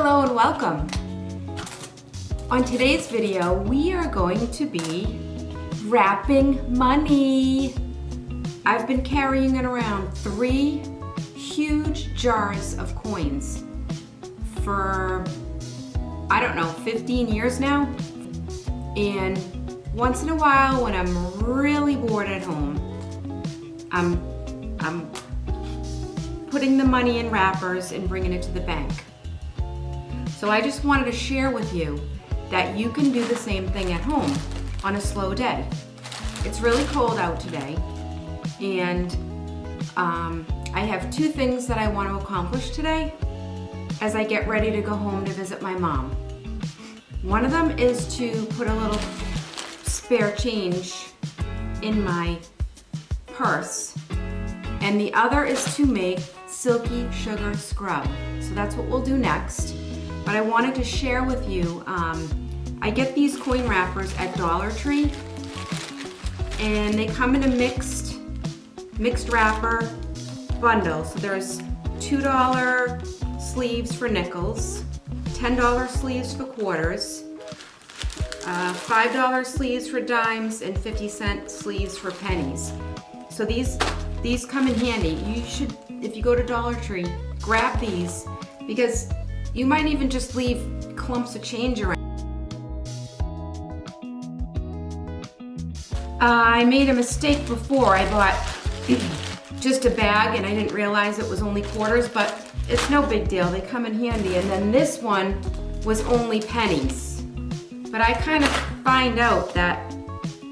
Hello and welcome. On today's video, we are going to be wrapping money. I've been carrying it around 3 huge jars of coins for, I don't know, 15 years now. And once in a while, when I'm really bored at home, I'm putting the money in wrappers and bringing it to the bank. So I just wanted to share with you that you can do the same thing at home on a slow day. It's really cold out today, and I have 2 things that I want to accomplish today as I get ready to go home to visit my mom. One of them is to put a little spare change in my purse, and the other is to make silky sugar scrub. So that's what we'll do next. But I wanted to share with you, I get these coin wrappers at Dollar Tree, and they come in a mixed wrapper bundle. So there's $2 sleeves for nickels, $10 sleeves for quarters, $5 sleeves for dimes, and 50-cent sleeves for pennies. So these come in handy. You should, if you go to Dollar Tree, grab these, because you might even just leave clumps of change around. I made a mistake before. I bought just a bag and I didn't realize it was only quarters, but it's no big deal. They come in handy. And then this one was only pennies. But I kind of find out that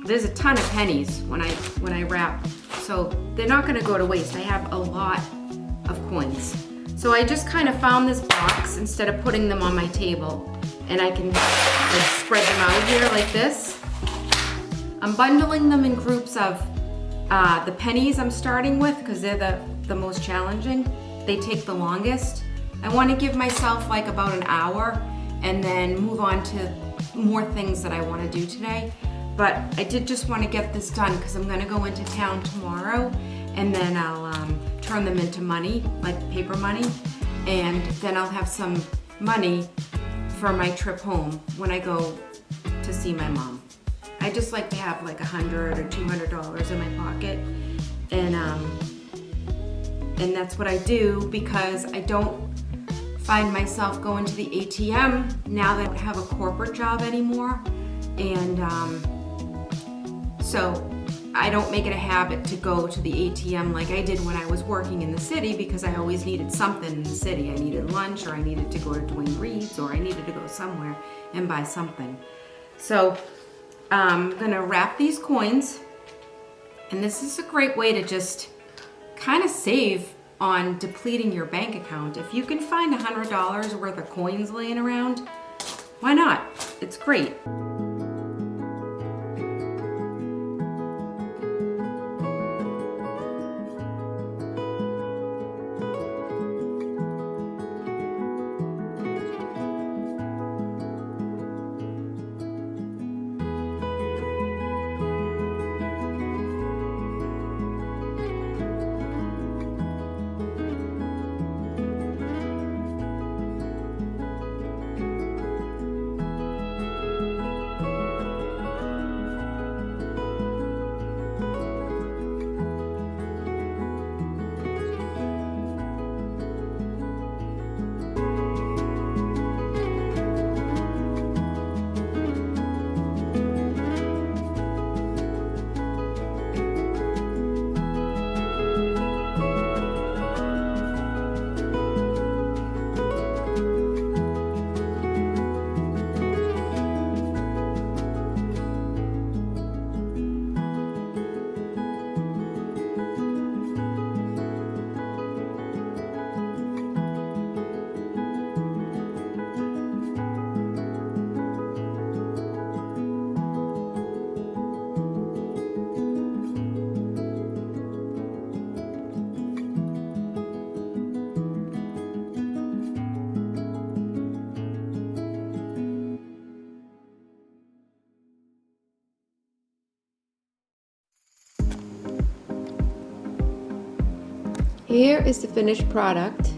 there's a ton of pennies when I wrap. So they're not gonna go to waste. I have a lot of coins. So I just kind of found this box instead of putting them on my table, and I can like spread them out here like this. I'm bundling them in groups of the pennies I'm starting with, because they're the most challenging. They take the longest. I want to give myself like about an hour and then move on to more things that I want to do today. But I did just want to get this done because I'm going to go into town tomorrow, and then I'll turn them into money, like paper money, and then I'll have some money for my trip home when I go to see my mom. I just like to have like $100 or $200 in my pocket, and that's what I do because I don't find myself going to the ATM now that I don't have a corporate job anymore, and so I don't make it a habit to go to the ATM like I did when I was working in the city, because I always needed something in the city. I needed lunch, or I needed to go to Dwayne Reed's, or I needed to go somewhere and buy something. So I'm gonna wrap these coins, and this is a great way to just kind of save on depleting your bank account. If you can find $100 worth of coins laying around, why not? It's great. Here is the finished product.